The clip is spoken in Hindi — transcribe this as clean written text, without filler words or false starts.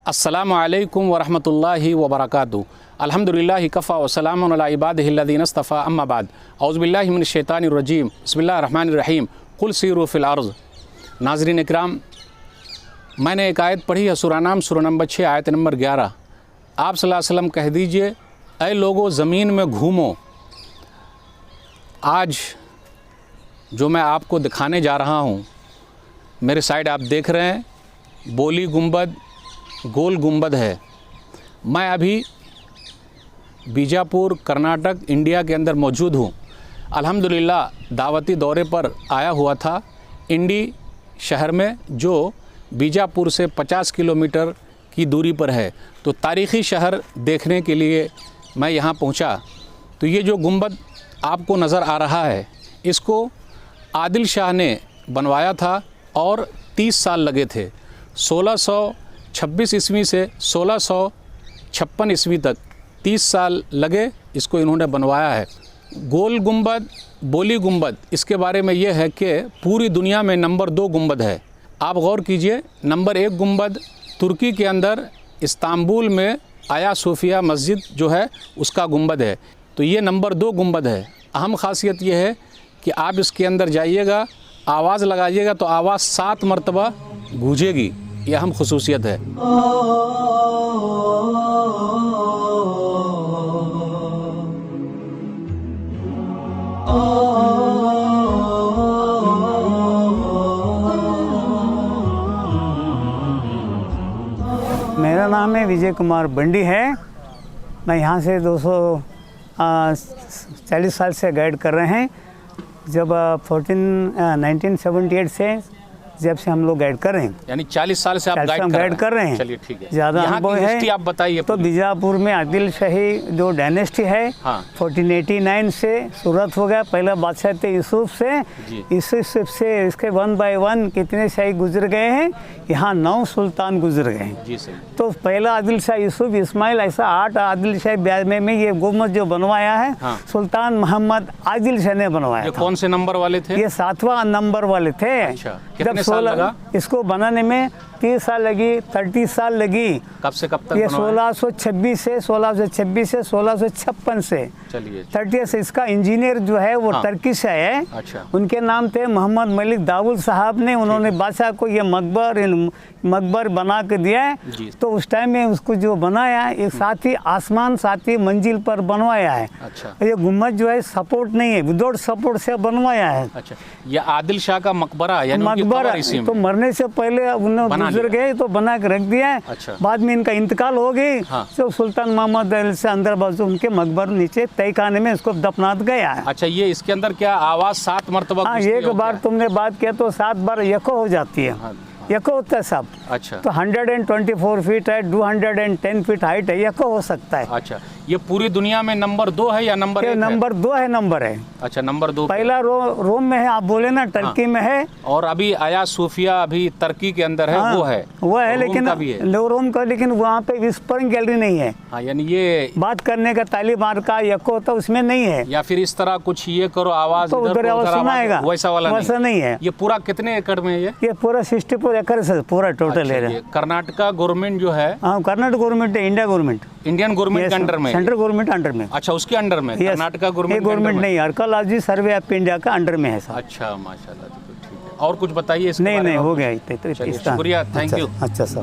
अस्सलामु अलैकुम वरहमतुल्लाहि वबरकातुहू। अल्हम्दुलिल्लाहि कफ़ा व सलामुन अला इबादिहिल्लज़ीना इस्तफ़ा अम्मा बाद। औज़ु बिल्लाहि मिनश शैतानिर रजीम। बिस्मिल्लाहिर रहमानिर रहीम। कुल सीरू फ़िल अर्ज़। नाज़रीन इकराम, मैंने एक आयत पढ़ी है सूरा नाम सूरा नंबर 6 आयत नंबर 11। आप सल्लल्लाहु अलैहि वसल्लम कह दीजिए, ऐ लोगो ज़मीन में घूमो। आज जो मैं आपको दिखाने जा रहा हूँ, मेरे साइड आप देख रहे हैं, बोली गुंबद गोल गुंबद है। मैं अभी बीजापुर कर्नाटक इंडिया के अंदर मौजूद हूँ। अल्हम्दुलिल्लाह दावती दौरे पर आया हुआ था इंडी शहर में, जो बीजापुर से 50 किलोमीटर की दूरी पर है। तो तारीख़ी शहर देखने के लिए मैं यहाँ पहुँचा। तो ये जो गुंबद आपको नज़र आ रहा है, इसको आदिल शाह ने बनवाया था और 30 साल लगे थे। 1626 ईस्वी से 1656 ईस्वी तक 30 साल लगे इसको इन्होंने बनवाया है। गोल गुंबद बोली गुंबद, इसके बारे में यह है कि पूरी दुनिया में नंबर 2 गुंबद है। आप गौर कीजिए, नंबर 1 गुंबद तुर्की के अंदर इस्तांबुल में आया सोफिया मस्जिद जो है उसका गुंबद है। तो ये नंबर 2 गुंबद है। अहम ख़ासियत यह है कि आप इसके अंदर जाइएगा, आवाज़ लगाइएगा तो आवाज़ 7 मरतबा गूंजेगी। ये अहम खुसूसियत है। मेरा नाम है विजय कुमार बंडी है। मैं यहाँ से 240 साल से गाइड कर रहे हैं। जब 1978 से जब से हम लोग गाइड कर रहे हैं, यानी 40 साल से आप गाइड कर रहे हैं। चलिए ठीक है। ज़्यादा अनुभव है। आप बताइए। तो बीजापुर में आदिल शाही जो डायनेस्टी है, हाँ। 1489 से शुरुआत हो गया। पहला बादशाह थे यूसुफ से। यूसुफ से इसके 1 बाय 1 कितने शाही गुजर गए हैं। यहाँ 9 सुल्तान गुजर गए हैं। जी सही। तो पहला आदिल शाह यूसुफ इस्माइल, ऐसा 8 आदिल शाह में ये गुंबद जो बनवाया है, हाँ। सुल्तान मोहम्मद आदिल शाह ने बनवाया। ये कौन से नंबर वाले थे? ये 7वां नंबर वाले थे। अच्छा, कितने साल लगा इसको बनाने में? 30 साल लगी, 30 साल लगी। कब से कब तक? ये 1626 से 1656 से। चलिए 30 से। इसका इंजीनियर जो है वो हाँ। टर्किश है। अच्छा। उनके नाम थे मोहम्मद मलिक दाऊद साहब ने। उन्होंने बादशाह को ये मकबर बना के दिया है। तो उस टाइम में उसको जो बनाया, एक साथ ही आसमान साथ ही मंजिल पर बनवाया है। अच्छा। ये गुम्बद जो है सपोर्ट नहीं है, विदाउट सपोर्ट से बनवाया है। अच्छा, ये आदिल शाह का मकबरा, यानी मकबरा तो मरने से पहले उन्होंने गुजर गए तो बना के रख दिया है। अच्छा। बाद में इनका इंतकाल हो गई। हाँ। तो सुल्तान मोहम्मद अली से अंदर बाजू उनके मकबर नीचे तहखाने में इसको दफनात गया है। अच्छा, ये इसके अंदर क्या आवाज़ 7 मरतबा? हाँ, एक बार तुमने बात किया तो 7 बार यको हो जाती है। हाँ। यको होता है सब। अच्छा। तो 124 फीट है, 210 फीट हाइट है, यको हो सकता है। अच्छा, ये पूरी दुनिया में नंबर 2 है या नंबर 1 है? नंबर 2 है। नंबर है। अच्छा, नंबर 2। पहला रोम में है, आप बोले ना टर्की में है। और अभी आया सूफिया अभी तुर्की के अंदर है। हाँ, वो है लेकिन रोम का, लेकिन वहाँ पे विस्परिंग गैलरी नहीं है। हाँ, यानी ये बात करने का तालीबान का यको होता उसमें नहीं है। या फिर इस तरह कुछ ये करो आवाज तो उधर आवाज सुनाएगा, वैसा वाला वैसा नहीं है। ये पूरा कितने एकड़ में है? ये पूरा 64 एकड़ से पूरा टोटल एरिया। कर्नाटका गवर्नमेंट जो है, हाँ, कर्नाटक गवर्नमेंट है, इंडिया गवर्नमेंट, इंडियन गवर्नमेंट के अंडर में, सेंट्रल गवर्नमेंट अंडर में। अच्छा, उसके अंडर में कर्नाटका गवर्नमेंट नहीं, आर्कियोलॉजी सर्वे ऑफ इंडिया का अंडर में है सर। अच्छा, माशाल्लाह, ठीक है। और कुछ बताइए इसके नहीं, बारे में? हो गया। शुक्रिया, थैंक यू। अच्छा सर।